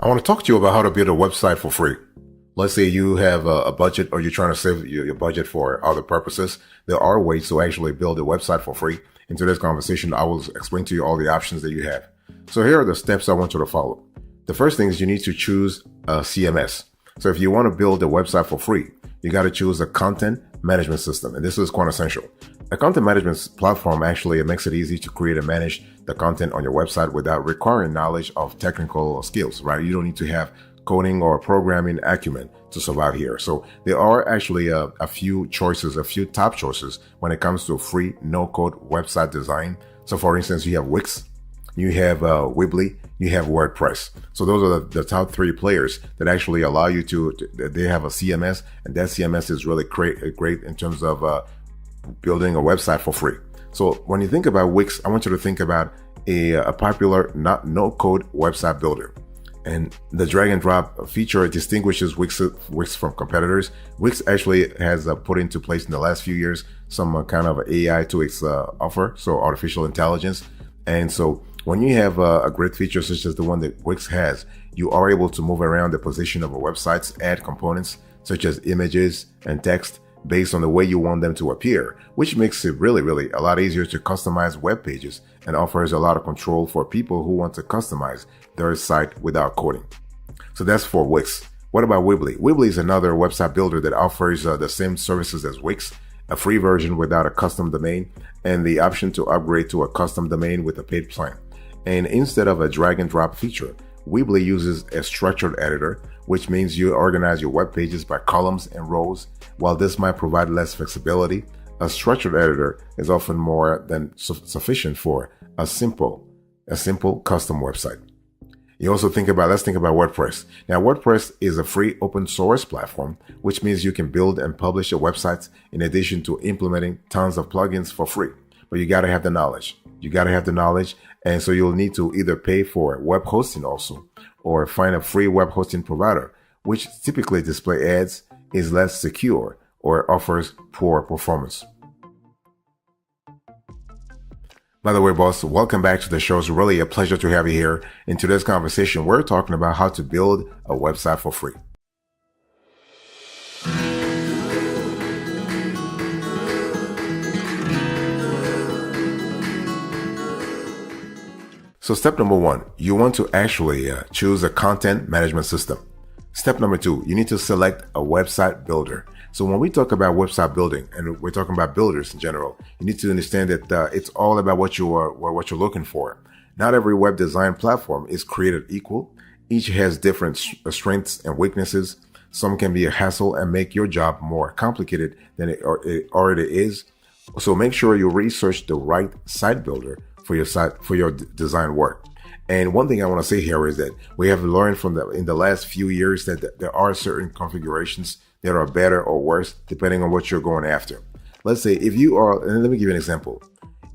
I want to talk to you about how to build a website for free. Let's say you have a budget or you're trying to save your budget for other purposes. There are ways to actually build a website for free. In today's conversation, I will explain to you all the options that you have. So here are the steps I want you to follow. The first thing is you need to choose a CMS. So if you want to build a website for free, you got to choose a content management system. And this is quite essential. A content management platform actually makes it easy to create and manage the content on your website without requiring knowledge of technical skills, right? You don't need to have coding or programming acumen to survive here. So there are actually a few choices, a few top choices when it comes to free no-code website design. So for instance, you have Wix, you have Weebly, you have WordPress. So those are the top three players that actually allow you they have a CMS, and that CMS is really great in terms of building a website for free. So when you think about Wix, I want you to think about a popular no-code website builder. And the drag and drop feature distinguishes Wix from competitors. Wix actually has put into place in the last few years some kind of AI to its offer, so artificial intelligence. And so when you have a great feature such as the one that Wix has, you are able to move around the position of a website, add components such as images and text based on the way you want them to appear, which makes it really a lot easier to customize web pages and offers a lot of control for people who want to customize their site without coding. So that's for Wix. What about Weebly? Weebly is another website builder that offers the same services as Wix, a free version without a custom domain, and the option to upgrade to a custom domain with a paid plan. And instead of a drag and drop feature, Weebly uses a structured editor, which means you organize your web pages by columns and rows. While this might provide less flexibility, a structured editor is often more than sufficient for a simple custom website. Let's think about WordPress. Now, WordPress is a free open source platform, which means you can build and publish your websites in addition to implementing tons of plugins for free. But you got to have the knowledge. And so you'll need to either pay for web hosting also, or find a free web hosting provider, which typically display ads, is less secure, or offers poor performance. By the way, boss, welcome back to the show. It's really a pleasure to have you here. In today's conversation, we're talking about how to build a website for free. So step number one, you want to actually choose a content management system. Step number two, you need to select a website builder. So when we talk about website building, and we're talking about builders in general, you need to understand that it's all about what you're looking for. Not every web design platform is created equal. Each has different strengths and weaknesses. Some can be a hassle and make your job more complicated than it already is. So make sure you research the right site builder for your site, for your design work. And one thing I want to say here is that we have learned in the last few years that there are certain configurations that are better or worse depending on what you're going after. Let's say if you are, and let me give you an example.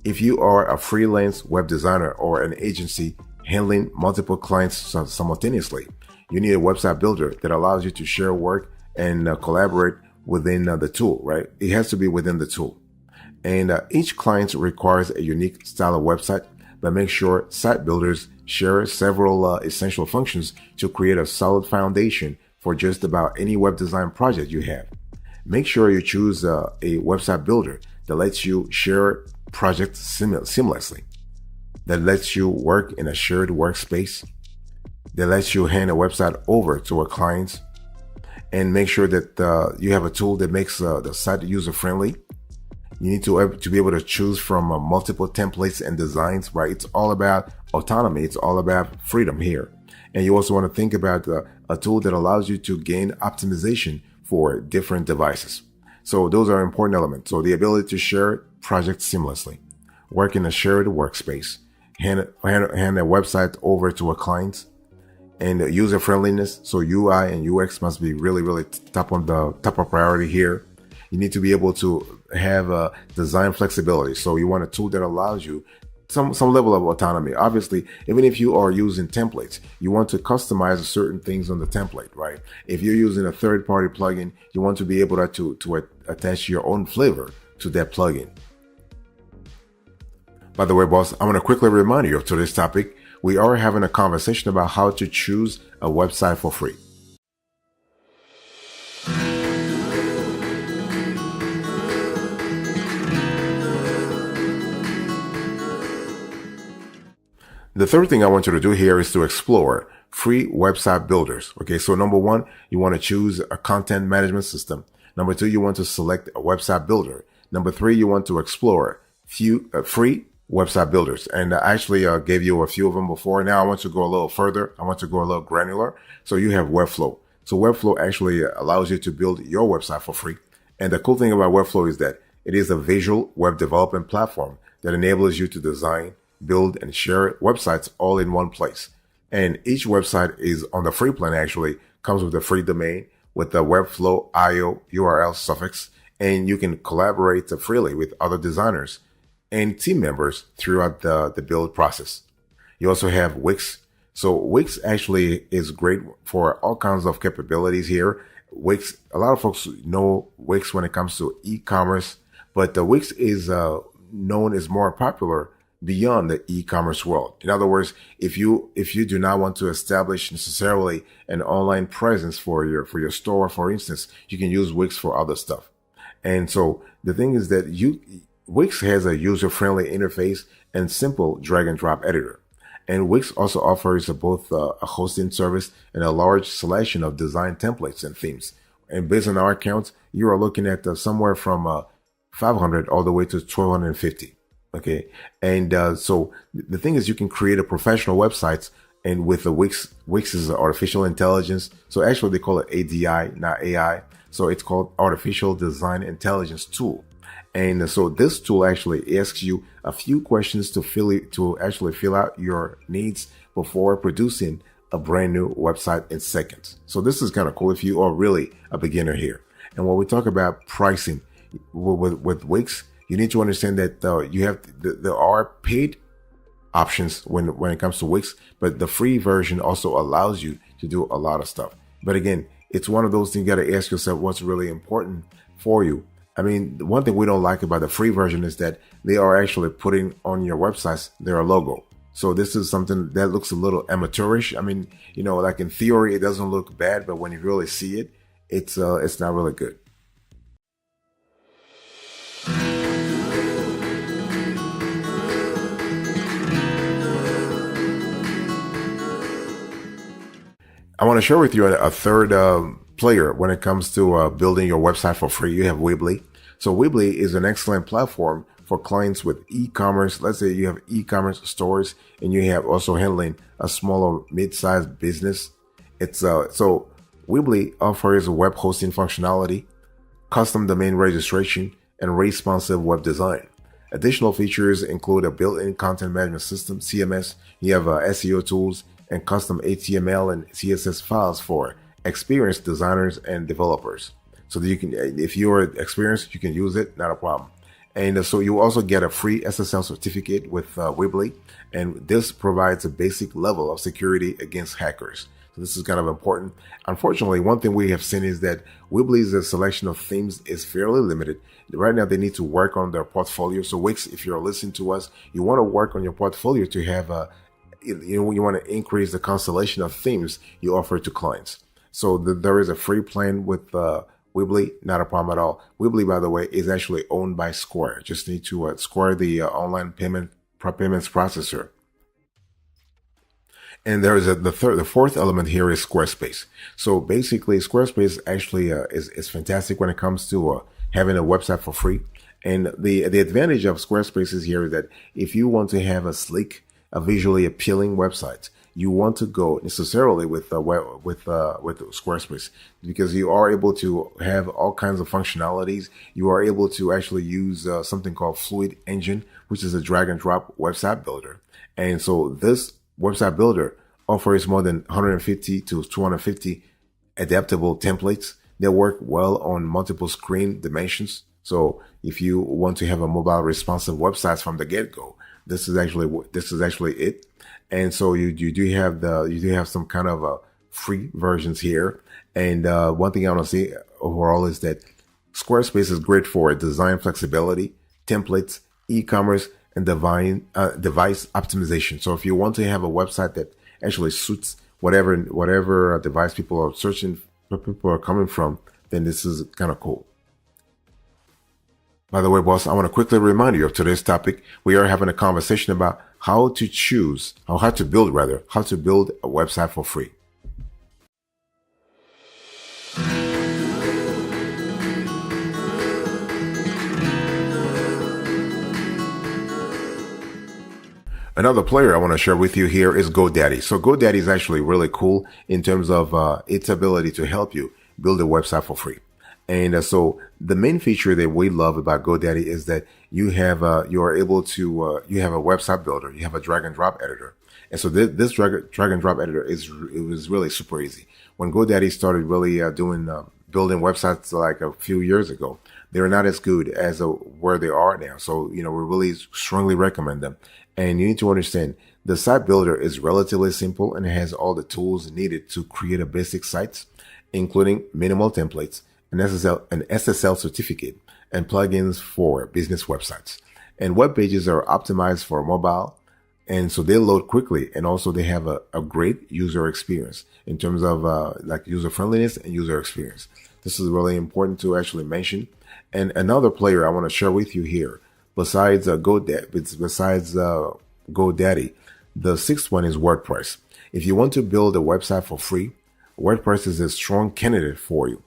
If you are a freelance web designer or an agency handling multiple clients simultaneously, you need a website builder that allows you to share work and collaborate within the tool, right? It has to be within the tool. And each client requires a unique style of website, but make sure site builders share several essential functions to create a solid foundation for just about any web design project you have. Make sure you choose a website builder that lets you share projects seamlessly, that lets you work in a shared workspace, that lets you hand a website over to a client, and make sure that you have a tool that makes the site user-friendly. You need to be able to choose from multiple templates and designs, right? It's all about autonomy. It's all about freedom here. And you also want to think about a tool that allows you to gain optimization for different devices. So those are important elements. So the ability to share projects seamlessly, work in a shared workspace, hand a website over to a client, and user friendliness. So UI and UX must be really top of priority here. You need to be able to have design flexibility. So you want a tool that allows you some level of autonomy. Obviously, even if you are using templates, you want to customize certain things on the template, right? If you're using a third-party plugin, you want to be able to attach your own flavor to that plugin. By the way, boss, I want to quickly remind you of today's topic. we are having a conversation about how to choose a website for free. The third thing I want you to do here is to explore free website builders. Okay, so number one, you want to choose a content management system. Number two, you want to select a website builder. Number three, you want to explore free website builders. And I actually gave you a few of them before. Now I want to go a little further. I want to go a little granular. So you have Webflow. So Webflow actually allows you to build your website for free. And the cool thing about Webflow is that it is a visual web development platform that enables you to design, build, and share websites all in one place. And each website is on the free plan, actually comes with a free domain with the Webflow IO URL suffix. And you can collaborate freely with other designers and team members throughout the build process. You also have Wix. So Wix actually is great for all kinds of capabilities here. Wix, a lot of folks know Wix when it comes to e-commerce, but the Wix is known as more popular beyond the e-commerce world. In other words, if you do not want to establish necessarily an online presence for your store, for instance, you can use Wix for other stuff. And so the thing is that Wix has a user-friendly interface and simple drag and drop editor. And Wix also offers both a hosting service and a large selection of design templates and themes. And based on our accounts, you are looking at somewhere from 500 all the way to 1250. Okay. And so the thing is, you can create a professional websites, and with the Wix is artificial intelligence. So actually they call it ADI, not AI. So it's called Artificial Design Intelligence Tool. And so this tool actually asks you a few questions to actually fill out your needs before producing a brand new website in seconds. So this is kind of cool if you are really a beginner here. And when we talk about pricing with Wix, you need to understand that there are paid options when it comes to Wix, but the free version also allows you to do a lot of stuff. But again, it's one of those things you got to ask yourself what's really important for you. I mean, the one thing we don't like about the free version is that they are actually putting on your websites their logo. So this is something that looks a little amateurish. I mean, like in theory, it doesn't look bad, but when you really see it, it's not really good. I want to share with you a third player when it comes to building your website for free. You have Weebly. So Weebly is an excellent platform for clients with e-commerce. Let's say you have e-commerce stores and you have also handling a small or mid-sized business. It's so Weebly offers web hosting functionality, custom domain registration, and responsive web design. Additional features include a built-in content management system, CMS. You have SEO tools and custom HTML and CSS files for experienced designers and developers. So that you can, if you're experienced, you can use it, not a problem. And so you also get a free SSL certificate with Weebly, and this provides a basic level of security against hackers. So this is kind of important. Unfortunately, one thing we have seen is that Weebly's selection of themes is fairly limited. Right now, they need to work on their portfolio. So Wix, if you're listening to us, you want to work on your portfolio to have you want to increase the constellation of themes you offer to clients. So there is a free plan with Weebly, not a problem at all. Weebly, by the way, is actually owned by Square. Just need to Square, the online payments processor. And there is the fourth element here is Squarespace. So basically, Squarespace actually is fantastic when it comes to having a website for free. And the advantage of Squarespace is here that if you want to have a sleek, a visually appealing website, you want to go necessarily with Squarespace, because you are able to have all kinds of functionalities. You are able to actually use something called Fluid Engine, which is a drag and drop website builder. And so this website builder offers more than 150 to 250 adaptable templates that work well on multiple screen dimensions. So if you want to have a mobile responsive website from the get-go, this is actually it. And so you do have some kind of free versions here. And one thing I want to say overall is that Squarespace is great for design flexibility, templates, e-commerce, and device optimization. So if you want to have a website that actually suits whatever device people are searching, where people are coming from, then this is kind of cool. By the way, boss, I want to quickly remind you of today's topic. We are having a conversation about how to build a website for free. Another player I want to share with you here is GoDaddy. So GoDaddy is actually really cool in terms of its ability to help you build a website for free. And so the main feature that we love about GoDaddy is that you have a website builder, you have a drag and drop editor. And so this drag and drop editor was really super easy. When GoDaddy started really building websites like a few years ago, they were not as good as where they are now. So, we really strongly recommend them. And you need to understand the site builder is relatively simple and it has all the tools needed to create a basic site, including minimal templates, an SSL certificate, and plugins for business websites. And web pages are optimized for mobile, and so they load quickly, and also they have a great user experience in terms of like user friendliness and user experience. This is really important to actually mention. And another player I want to share with you here, besides GoDaddy, the sixth one is WordPress. If you want to build a website for free, WordPress is a strong candidate for you.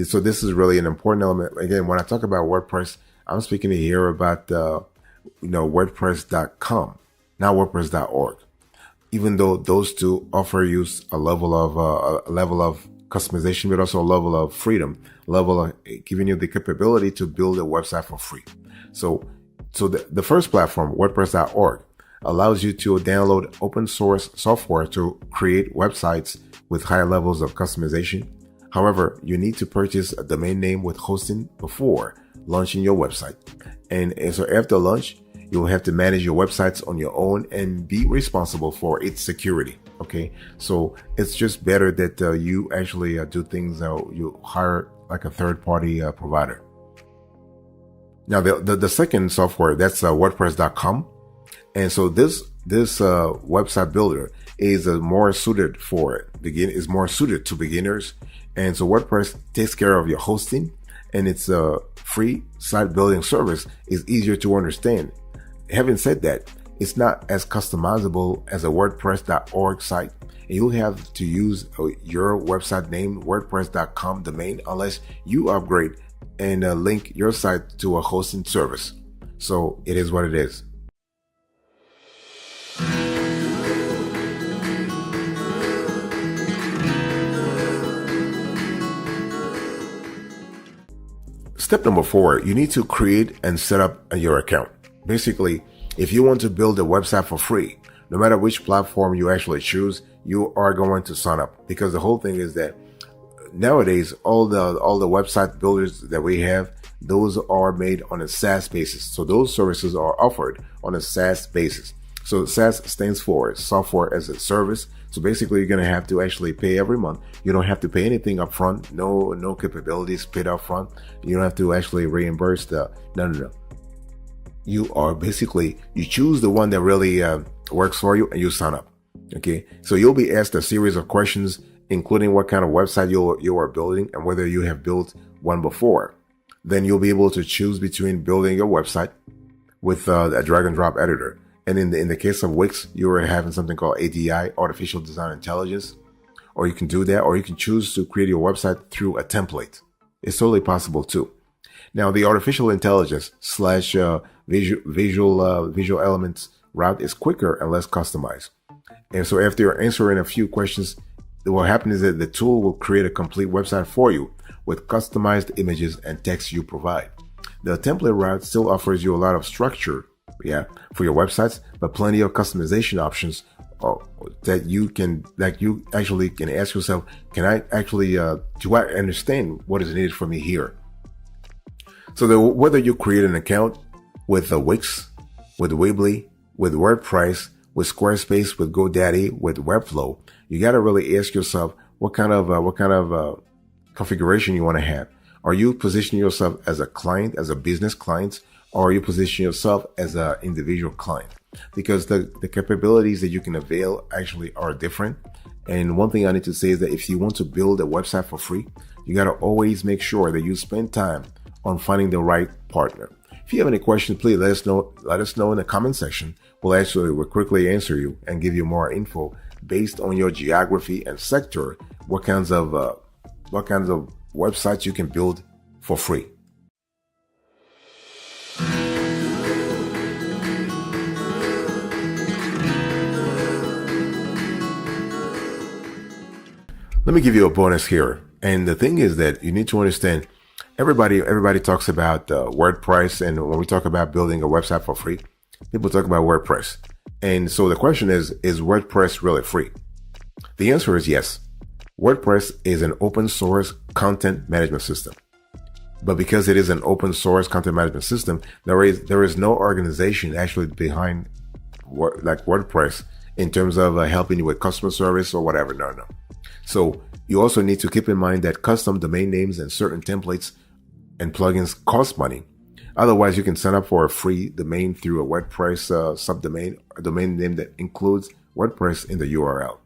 So this is really an important element. Again, when I talk about WordPress, I'm speaking here about WordPress.com, not WordPress.org. Even though those two offer you a level of customization, but also a level of freedom, level of giving you the capability to build a website for free. So the first platform, WordPress.org, allows you to download open source software to create websites with high levels of customization. However, you need to purchase a domain name with hosting before launching your website. And so after launch, you'll have to manage your websites on your own and be responsible for its security. Okay. So it's just better that you actually do things, you hire like a third party provider. Now, the second software, that's WordPress.com. And so this website builder is more suited to beginners. And so WordPress takes care of your hosting, and its a free site building service is easier to understand. Having said that, it's not as customizable as a WordPress.org site, and you'll have to use your website name, WordPress.com domain, unless you upgrade and link your site to a hosting service. So it is what it is. Step number 4, you need to create and set up your account. Basically, if you want to build a website for free, no matter which platform you actually choose, you are going to sign up, because the whole thing is that nowadays, all the website builders that we have, those are made on a SaaS basis. So those services are offered on a SaaS basis. So SaaS stands for software as a service. So basically, you're going to have to actually pay every month. You don't have to pay anything up front. No capabilities paid up front. You don't have to actually reimburse no. You choose the one that really works for you, and you sign up. Okay. So you'll be asked a series of questions, including what kind of website you are building and whether you have built one before. Then you'll be able to choose between building your website with a drag and drop editor. And in the case of Wix, you are having something called ADI, Artificial Design Intelligence, or you can do that, or you can choose to create your website through a template. It's totally possible too. Now, the artificial intelligence / visual elements route is quicker and less customized. And so after you're answering a few questions, what happens is that the tool will create a complete website for you with customized images and text you provide. The template route still offers you a lot of structure, for your websites, but plenty of customization options that you actually can ask yourself, do I understand what is needed for me here? So whether you create an account with Wix, with Weebly, with WordPress, with Squarespace, with GoDaddy, with Webflow, you got to really ask yourself what kind of configuration you want to have. Are you positioning yourself as a client, as a business client, or you position yourself as an individual client, because the capabilities that you can avail actually are different. And one thing I need to say is that if you want to build a website for free, you got to always make sure that you spend time on finding the right partner. If you have any questions, please let us know. Let us know in the comment section. We'll quickly answer you and give you more info based on your geography and sector. What kinds of websites you can build for free. Let me give you a bonus here. And the thing is that you need to understand, everybody talks about WordPress. And when we talk about building a website for free, people talk about WordPress. And so the question is WordPress really free? The answer is yes. WordPress is an open source content management system. But because it is an open source content management system, there is no organization actually behind like WordPress in terms of helping you with customer service or whatever. No. So you also need to keep in mind that custom domain names and certain templates and plugins cost money. Otherwise, you can sign up for a free domain through a WordPress subdomain, a domain name that includes WordPress in the URL.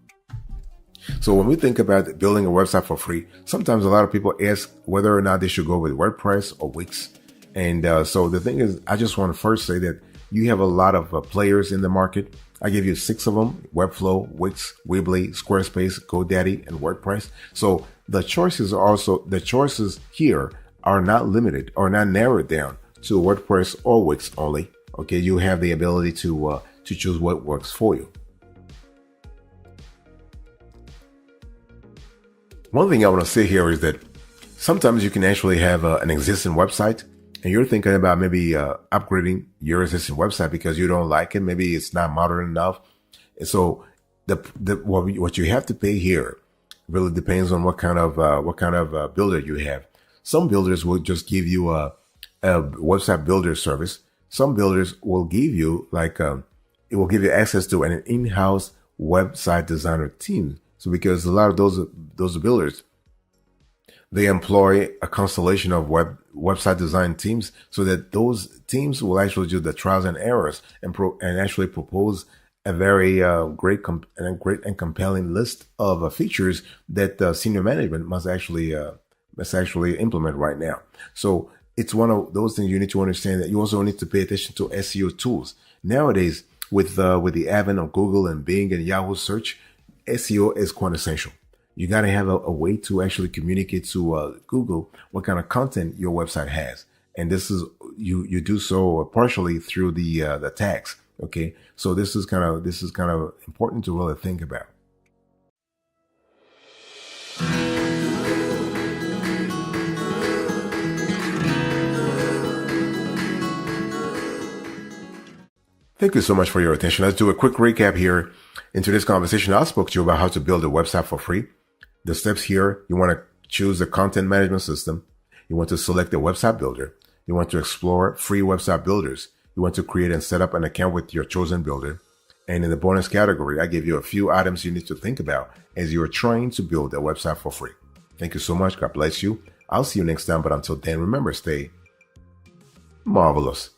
So when we think about building a website for free, sometimes a lot of people ask whether or not they should go with WordPress or Wix. And so the thing is, I just want to first say that you have a lot of players in the market. I give you 6 of them: Webflow, Wix, Weebly, Squarespace, GoDaddy, and WordPress. So the choices here are not limited or not narrowed down to WordPress or Wix only. Okay, you have the ability to choose what works for you. One thing I want to say here is that sometimes you can actually have an existing website, and you're thinking about maybe upgrading your existing website because you don't like it. Maybe it's not modern enough. And so what you have to pay here really depends on what kind of builder you have. Some builders will just give you a website builder service. Some builders will give you it will give you access to an in-house website designer team. So because a lot of those builders, they employ a constellation of website design teams, so that those teams will actually do the trials and errors and actually propose a very great and compelling list of features that senior management must actually implement right now. So it's one of those things you need to understand, that you also need to pay attention to SEO tools. Nowadays, with the advent of Google and Bing and Yahoo search, SEO is quite essential. You got to have a way to actually communicate to Google what kind of content your website has, and this is you do so partially through the tags. Okay, so this is kind of important to really think about. Thank you so much for your attention. Let's do a quick recap here. In today's conversation, I spoke to you about how to build a website for free. The steps here: you want to choose a content management system. You want to select a website builder. You want to explore free website builders. You want to create and set up an account with your chosen builder. And in the bonus category, I give you a few items you need to think about as you are trying to build a website for free. Thank you so much. God bless you. I'll see you next time. But until then, remember, stay marvelous.